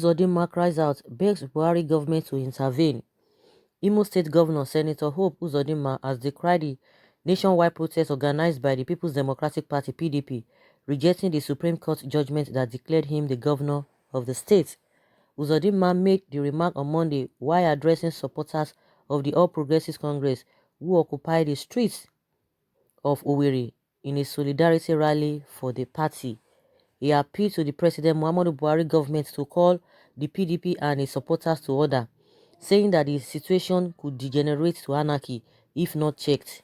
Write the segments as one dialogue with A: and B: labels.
A: Uzodinma cries out, begs Buhari government to intervene. Imo State Governor Senator Hope Uzodinma has decried the nationwide protest organized by the People's Democratic Party (PDP), rejecting the Supreme Court judgment that declared him the governor of the state. Uzodinma made the remark on Monday while addressing supporters of the All Progressives Congress who occupied the streets of Owerri in a solidarity rally for the party. He appealed to the President Muhammadu Buhari government to call the PDP and its supporters to order, saying that the situation could degenerate to anarchy if not checked.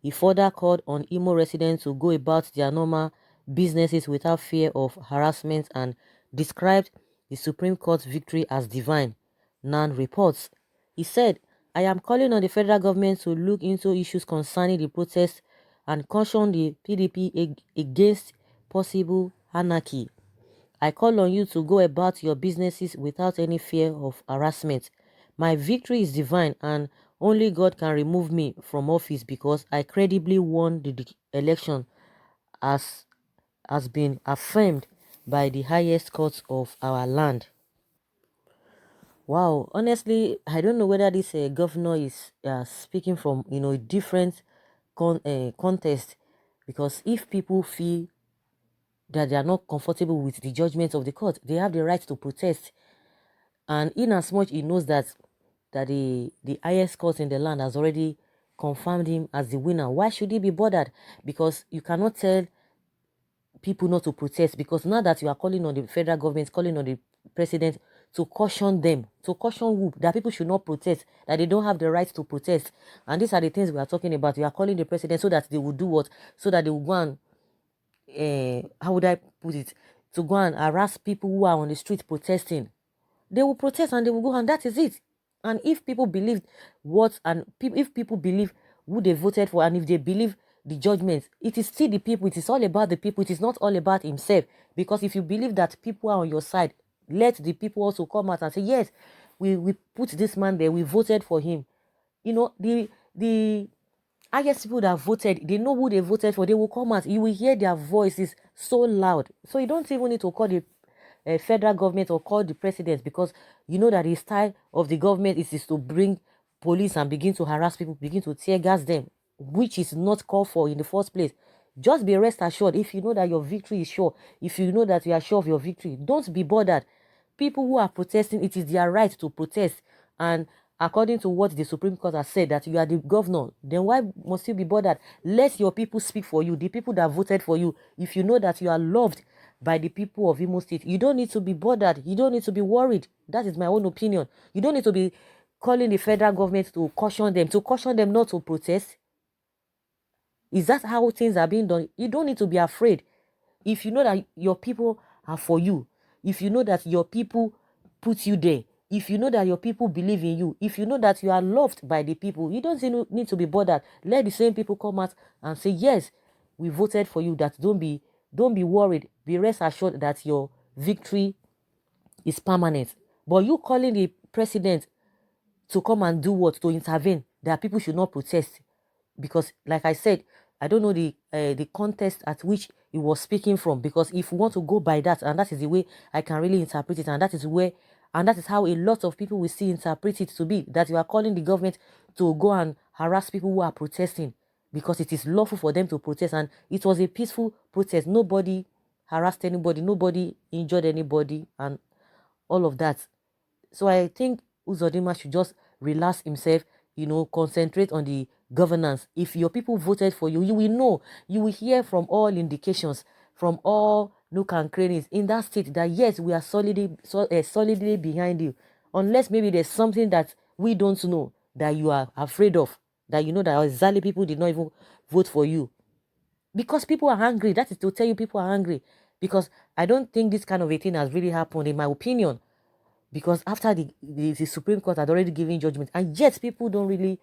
A: He further called on Imo residents to go about their normal businesses without fear of harassment and described the Supreme Court's victory as divine. NAN reports. He said, I am calling on the federal government to look into issues concerning the protests and caution the PDP against possible anarchy. I call on you to go about your businesses without any fear of harassment. My victory is divine and only God can remove me from office because I credibly won the election as has been affirmed by the highest courts of our land. Wow, honestly, I don't know whether this governor is speaking from a different context, because if people feel that they are not comfortable with the judgment of the court, they have the right to protest. And in as much he knows that the highest court in the land has already confirmed him as the winner, why should he be bothered? Because you cannot tell people not to protest, because now that you are calling on the federal government, calling on the president to caution them, to caution who, that people should not protest, that they don't have the right to protest. And these are the things we are talking about. You are calling the president so that they will do what? So that they will go and how would I put it, to go and harass people who are on the street protesting. They will protest and they will go, and that is it. And if people believe if people believe who they voted for, and if they believe the judgment, it is still the people. It is all about the people. It is not all about himself. Because if you believe that people are on your side, let the people also come out and say, yes, we put this man there, we voted for him. The I guess people that voted, they know who they voted for. They will come out. You will hear their voices so loud. So you don't even need to call the federal government or call the president, because you know that the style of the government is to bring police and begin to harass people, begin to tear gas them, which is not called for in the first place. Just be rest assured, if you know that your victory is sure, if you know that you are sure of your victory, don't be bothered. People who are protesting, it is their right to protest. And according to what the Supreme Court has said, that you are the governor, then why must you be bothered? Let your people speak for you, the people that voted for you. If you know that you are loved by the people of Imo State, you don't need to be bothered. You don't need to be worried. That is my own opinion. You don't need to be calling the federal government to caution them not to protest. Is that how things are being done? You don't need to be afraid. If you know that your people are for you, if you know that your people put you there, if you know that your people believe in you, if you know that you are loved by the people, you don't need to be bothered. Let the same people come out and say, yes, we voted for you. That don't be worried. Be rest assured that your victory is permanent. But you calling the president to come and do what? To intervene, that people should not protest. Because like I said, I don't know the context at which he was speaking from, because if we want to go by that, and that is the way I can really interpret it, and that is how a lot of people will see interpret it to be, that you are calling the government to go and harass people who are protesting, because it is lawful for them to protest, and it was a peaceful protest. Nobody harassed anybody, nobody injured anybody, and all of that. So I think Uzodinma should just relax himself, concentrate on the governance. If your people voted for you, you will know, you will hear from all indications, from all nook and crannies in that state, that yes, we are solidly behind you. Unless maybe there's something that we don't know, that you are afraid of, that you know that exactly people did not even vote for you. Because people are angry. That is to tell you people are angry. Because I don't think this kind of a thing has really happened, in my opinion. Because after the Supreme Court had already given judgment, and yet people don't really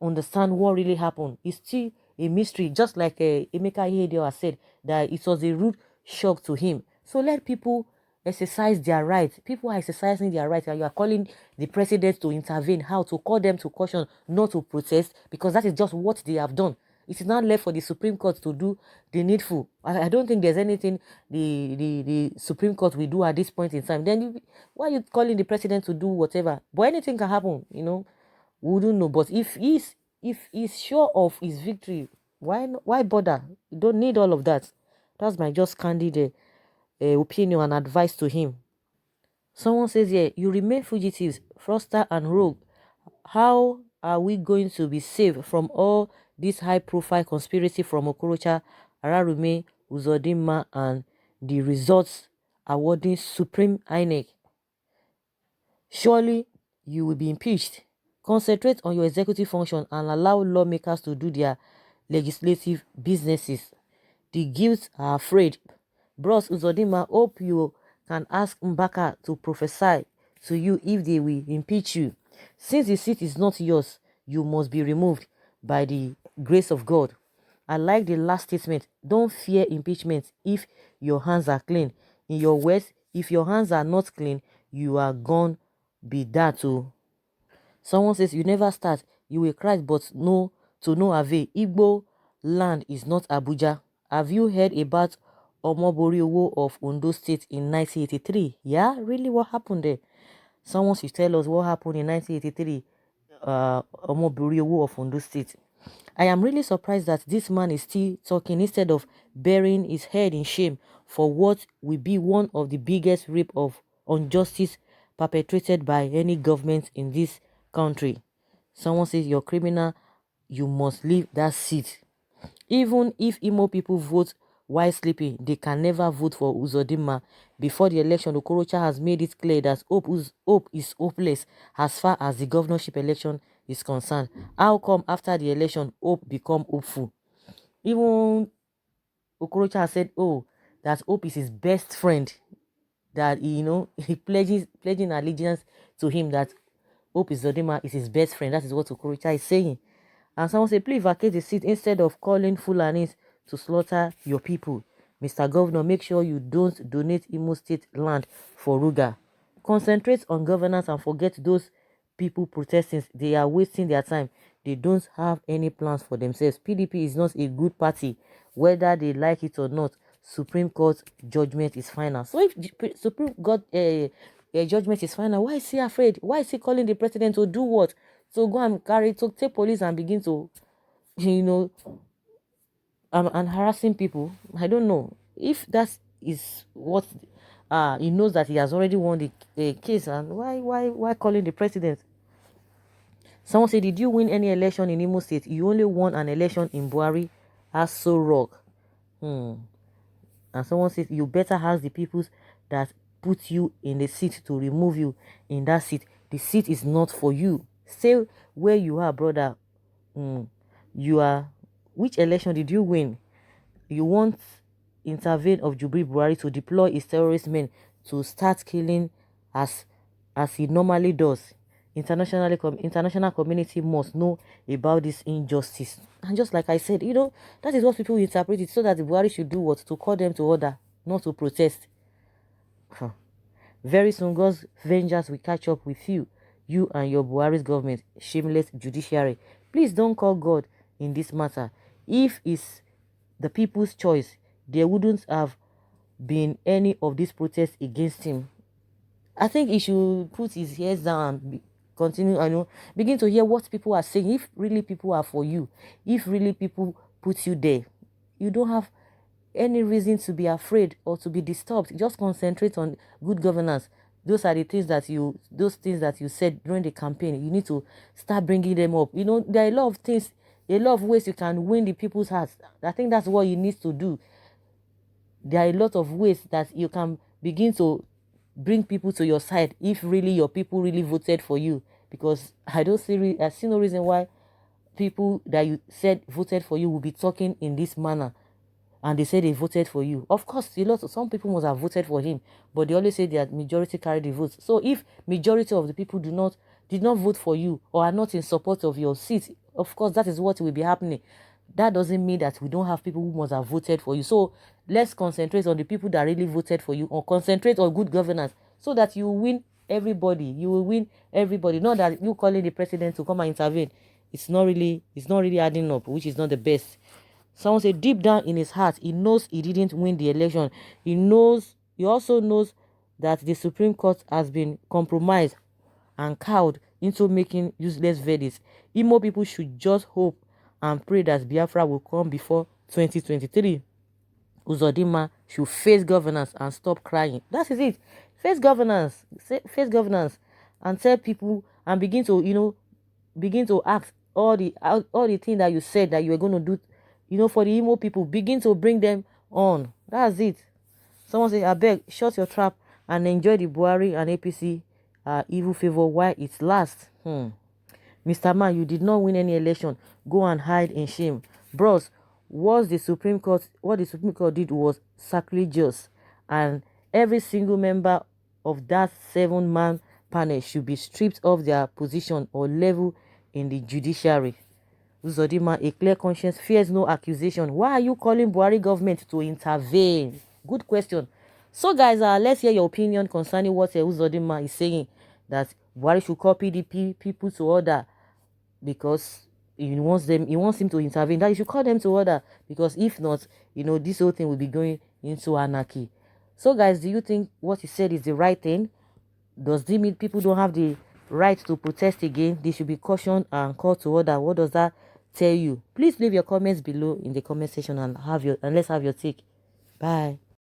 A: understand what really happened. It's still a mystery, just like Emeka Ihedioha has said, that it was a rude shock to him. So let people exercise their rights. People are exercising their rights, and you are calling the president to intervene. How? To call them to caution, not to protest, because that is just what they have done. It is not left for the Supreme Court to do the needful. I don't think there's anything the Supreme Court will do at this point in time. Then why are you calling the president to do whatever? But anything can happen, we wouldn't know. But if he's sure of his victory, why bother? You don't need all of that. That's my just candid opinion and advice to him. Someone says here, you remain fugitives, fraudster and rogue. How are we going to be saved from all this high-profile conspiracy from Okorocha, Ararume, Uzodinma, and the results awarding Supreme INEC? Surely you will be impeached. Concentrate on your executive function and allow lawmakers to do their legislative businesses. The guilds are afraid. Bros Uzodinma, hope you can ask Mbaka to prophesy to you if they will impeach you. Since the seat is not yours, you must be removed by the grace of God. I like the last statement. Don't fear impeachment if your hands are clean. In your words, if your hands are not clean, you are gone be that too. Someone says you never start, you will cry, but no, to no avail. Igbo land is not Abuja. Have you heard about Omobori of Ondo State in 1983? Yeah, really, what happened there? Someone should tell us what happened in 1983. Omobori of Ondo State. I am really surprised that this man is still talking instead of burying his head in shame for what will be one of the biggest rape of injustice perpetrated by any government in this country. Someone says you're criminal, you must leave that seat. Even if Imo people vote while sleeping, they can never vote for Uzodinma. Before the election, Okorocha has made it clear that hope is hopeless as far as the governorship election is concerned. How come after the election, hope become hopeful? Even Okorocha has said, that hope is his best friend. That he pledging allegiance to him, that Hope Uzodinma is his best friend. That is what Okorocha is saying. And someone said, please vacate the seat instead of calling Fulanis to slaughter your people. Mr. Governor, make sure you don't donate Imo State land for Ruga. Concentrate on governance and forget those people protesting. They are wasting their time. They don't have any plans for themselves. PDP is not a good party, whether they like it or not. Supreme Court judgment is final. So if Supreme Court judgment is final, why is he afraid? Why is he calling the president to do what? To go and take police and begin to, and harassing people? I don't know. If that is what, he knows that he has already won the case, and why calling the president? Someone said, did you win any election in Imo State? You only won an election in Buhari, Aso Rock. And someone says, you better ask the people that put you in the seat to remove you in that seat. The seat is not for you. Stay where you are, brother. Which election did you win? You want intervene of Jubilee Buhari to deploy his terrorist men to start killing as he normally does. International community must know about this injustice. And just like I said, that is what people interpret it, so that the Buhari should do what? To call them to order, not to protest. Very soon, God's vengeance will catch up with you and your Buhari's government, shameless judiciary. Please don't call God in this matter. If it's the people's choice, there wouldn't have been any of these protests against him. I think he should put his ears down and continue, begin to hear what people are saying. If really people are for you, if really people put you there, you don't have any reason to be afraid or to be disturbed. Just concentrate on good governance. Those are the things that you said during the campaign. You need to start bringing them up. There are a lot of things, a lot of ways you can win the people's hearts. I think that's what you need to do. There are a lot of ways that you can begin to bring people to your side if really your people really voted for you. Because I see no reason why people that you said voted for you will be talking in this manner, and they say they voted for you. Of course, some people must have voted for him, but they always say that majority carry the votes. So if majority of the people did not vote for you or are not in support of your seat, of course that is what will be happening. That doesn't mean that we don't have people who must have voted for you. So let's concentrate on the people that really voted for you, or concentrate on good governance, so that you win everybody. You will win everybody. Not that you calling the president to come and intervene it's not really adding up, which is not the best. Someone said deep down in his heart, he knows he didn't win the election. He also knows that the Supreme Court has been compromised and cowed into making useless verdicts. Imo people should just hope and pray that Biafra will come before 2023. Uzodinma should face governance and stop crying. That is it. Face governance. Face governance and tell people and begin to act all the things that you said that you were going to do, for the Imo people. Begin to bring them on. That's it. Someone say, I beg, shut your trap and enjoy the Buhari and APC evil favor while it lasts. Mr. Man, you did not win any election. Go and hide in shame. Bros, what the Supreme Court did was sacrilegious, and every single member of that 7-man panel should be stripped of their position or level in the judiciary. Uzodinma, a clear conscience fears no accusation. Why are you calling Buhari government to intervene? Good question. So guys, let's hear your opinion concerning what Uzodinma is saying, that Buhari should call PDP people to order because he wants him to intervene. That he should call them to order, because if not, this whole thing will be going into anarchy. So guys, do you think what he said is the right thing? Does this mean people don't have the right to protest again? They should be cautioned and called to order. What does that tell you? Please leave your comments below in the comment section and let's have your take. Bye.